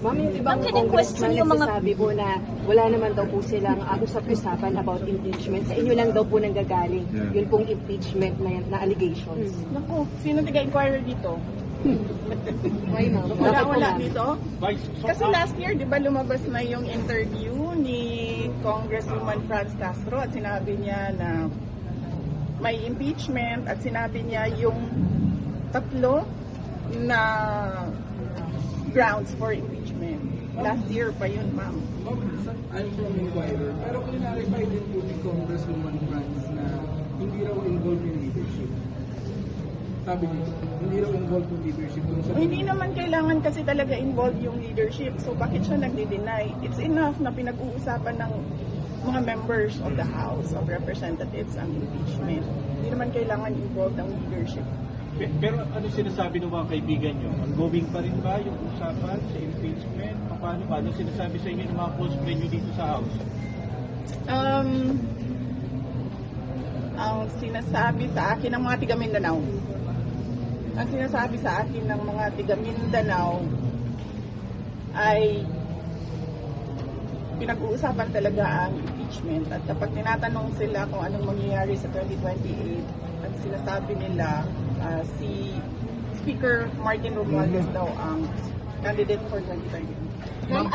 Ma'am, yung ibang congressman nagsasabi po na wala naman daw po silang usap-usapan about impeachment. Sa inyo lang daw po nanggagaling yun pong impeachment na allegations. Naku, sino taga-inquirer dito? Why, ma'am? Wala dito. Kasi last year, di ba lumabas na yung interview ni Congresswoman Franz Castro at sinabi niya na may impeachment at sinabi niya yung tatlo na grounds for impeachment. Last year pa yun, ma'am. I'm from Inquirer, pero clarify din po ni Congresswoman Franz na hindi raw involved in leadership. Sabi niyo, hindi raw involved in leadership. Hindi naman kailangan kasi talaga involved yung leadership. So bakit siya nagdi-deny? It's enough na pinag-uusapan ng mga members of the House of Representatives ang impeachment. Hindi naman kailangan involved ang leadership. Pero ano sinasabi ng mga kaibigan nyo? Ongoing pa rin ba yung usapan sa impeachment? Paano ba? Ano sinasabi sa inyo ng mga close friend nyo dito sa House? Ang sinasabi sa akin ng mga tiga Mindanao, ang sinasabi sa akin ng mga tiga Mindanao ay pinag-uusapan talaga ang impeachment. At kapag tinatanong sila kung anong mangyayari sa 2028, ang sinasabi nila si Speaker Martin Romualdez daw ang candidate for 2028.